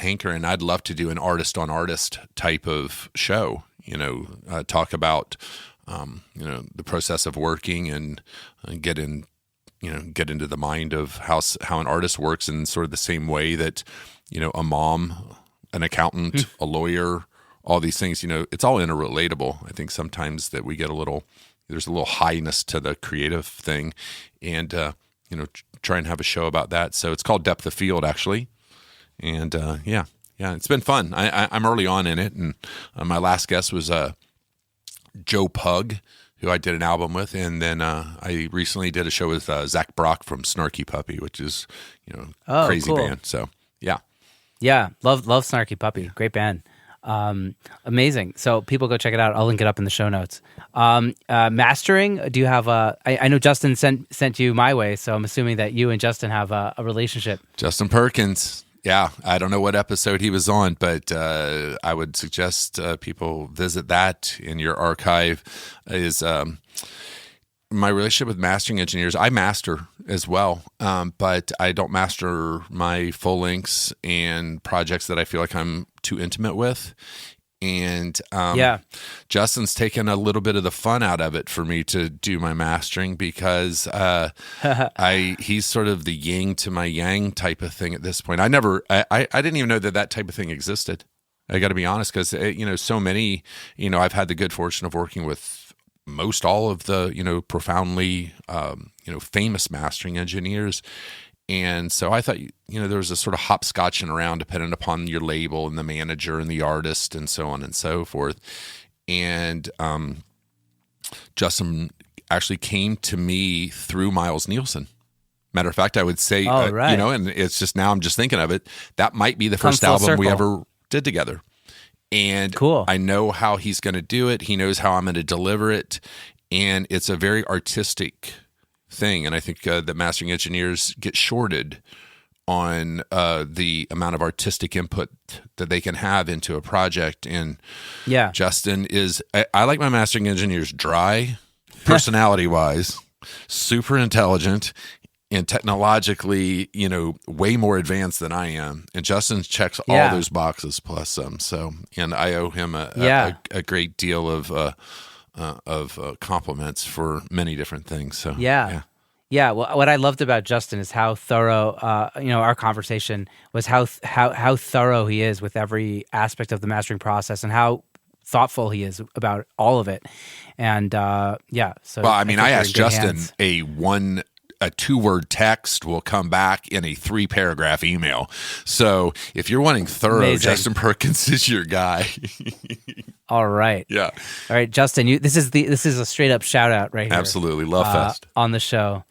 hankering. I'd love to do an artist on artist type of show, talk about, the process of working and get into the mind of how an artist works in sort of the same way that, a mom, an accountant, a lawyer, all these things, it's all interrelatable. I think sometimes that we get there's a little highness to the creative thing, and, try and have a show about that. So it's called Depth of Field, actually. And yeah, it's been fun. I'm early on in it, and my last guest was Joe Pug, who I did an album with, and then I recently did a show with Zach Brock from Snarky Puppy, which is crazy cool band. So yeah, love Snarky Puppy, great band. Amazing. So people go check it out. I'll link it up in the show notes. Mastering, do you have I know Justin sent you my way, so I'm assuming that you and Justin have a relationship. Justin Perkins. Yeah, I don't know what episode he was on, but I would suggest people visit that in your archive. Is my relationship with mastering engineers. I master as well, but I don't master my full lengths and projects that I feel like I'm too intimate with. And Justin's taken a little bit of the fun out of it for me to do my mastering, because he's sort of the yin to my yang type of thing at this point. I didn't even know that type of thing existed. I got to be honest, because so many, I've had the good fortune of working with most all of the profoundly famous mastering engineers. And so I thought, there was a sort of hopscotching around depending upon your label and the manager and the artist and so on and so forth. And Justin actually came to me through Miles Nielsen. Matter of fact, I would say, right. And it's just now I'm just thinking of it, that might be the first album we ever did together. And cool. I know how he's going to do it. He knows how I'm going to deliver it. And it's a very artistic thing, and I think that mastering engineers get shorted on the amount of artistic input that they can have into a project. And Justin is, I like my mastering engineers dry, personality-wise, super intelligent, and technologically, way more advanced than I am. And Justin checks all those boxes plus some. So, and I owe him a great deal of compliments for many different things. So yeah. Well, what I loved about Justin is how thorough. Our conversation was how thorough he is with every aspect of the mastering process, and how thoughtful he is about all of it. And So, well, I asked Justin a 2-word text will come back in a 3-paragraph email. So if you're wanting thorough, amazing. Justin Perkins is your guy. All right. Yeah. All right, Justin, this is a straight up shout out right here. Absolutely. Love Fest. On the show.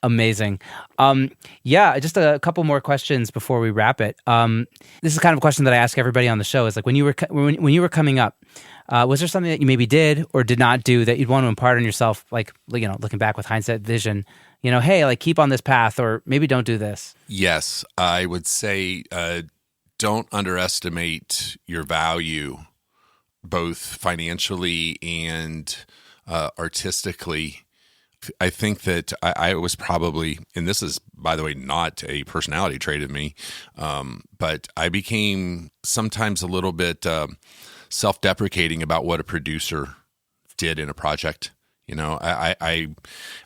Amazing. Just a couple more questions before we wrap it. This is kind of a question that I ask everybody on the show, is like, when you were coming up, was there something that you maybe did or did not do that you'd want to impart on yourself, like, looking back with hindsight vision, hey, like, keep on this path, or maybe don't do this? Yes, I would say don't underestimate your value, both financially and artistically. I think that I was probably, and this is, by the way, not a personality trait of me, but I became sometimes a little bit self-deprecating about what a producer did in a project. I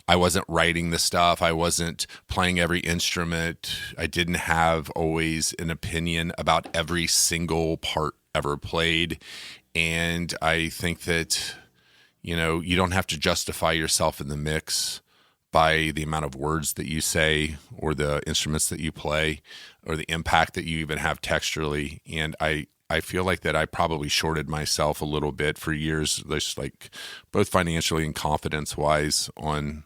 wasn't writing the stuff. I wasn't playing every instrument. I didn't have always an opinion about every single part ever played. And I think that, you don't have to justify yourself in the mix by the amount of words that you say or the instruments that you play or the impact that you even have texturally. And I feel like that I probably shorted myself a little bit for years, just like both financially and confidence-wise on,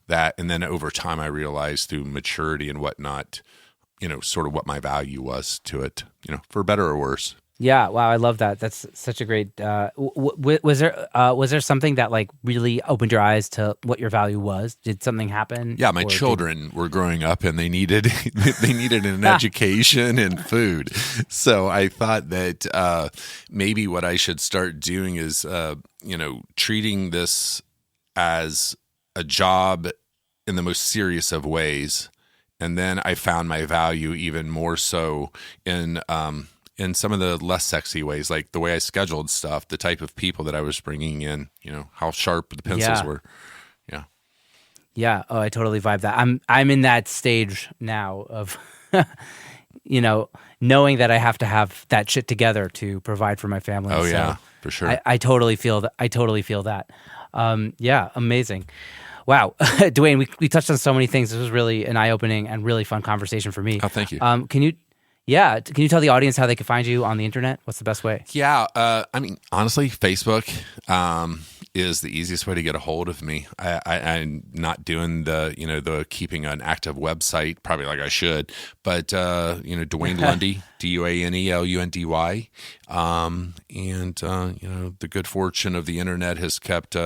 that. And then over time I realized through maturity and whatnot, sort of what my value was to it, for better or worse. Yeah, wow, I love that. That's such a great. Was there something that like really opened your eyes to what your value was? Did something happen? Yeah, my children were growing up and they needed an education and food. So I thought that maybe what I should start doing is treating this as a job in the most serious of ways, And then I found my value even more so in some of the less sexy ways, like the way I scheduled stuff, the type of people that I was bringing in, how sharp the pencils were. Yeah. Yeah. Oh, I totally vibe that. I'm in that stage now of, knowing that I have to have that shit together to provide for my family. Oh, so yeah, for sure. I totally feel that. I totally feel that. Yeah. Amazing. Wow. Duane, we touched on so many things. This was really an eye-opening and really fun conversation for me. Oh, thank you. Can you tell the audience how they can find you on the internet? What's the best way? Yeah. Honestly, Facebook is the easiest way to get a hold of me. I'm not doing the keeping an active website probably like I should, but Duane Lundy, DuaneLundy, and the good fortune of the internet has kept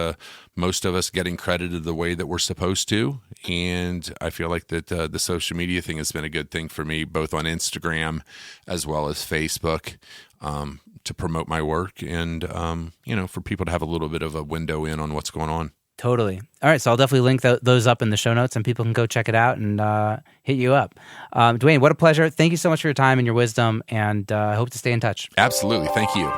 most of us getting credited the way that we're supposed to, and I feel like that the social media thing has been a good thing for me, both on Instagram as well as Facebook. To promote my work and, for people to have a little bit of a window in on what's going on. Totally. All right. So I'll definitely link those up in the show notes and people can go check it out and hit you up. Duane, what a pleasure. Thank you so much for your time and your wisdom, and I hope to stay in touch. Absolutely. Thank you.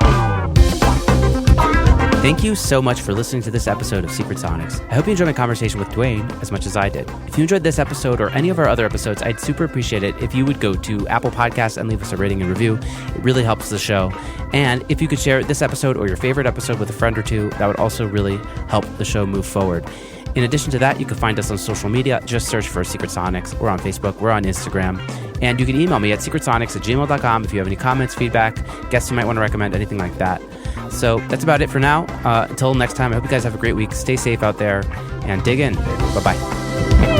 Thank you so much for listening to this episode of Secret Sonics. I hope you enjoyed my conversation with Duane as much as I did. If you enjoyed this episode or any of our other episodes, I'd super appreciate it if you would go to Apple Podcasts and leave us a rating and review. It really helps the show. And if you could share this episode or your favorite episode with a friend or two, that would also really help the show move forward. In addition to that, you can find us on social media. Just search for Secret Sonics. We're on Facebook. We're on Instagram. And you can email me at secretsonics@gmail.com if you have any comments, feedback, guests you might want to recommend, anything like that. So that's about it for now. Until next time, I hope you guys have a great week. Stay safe out there and dig in. Bye-bye.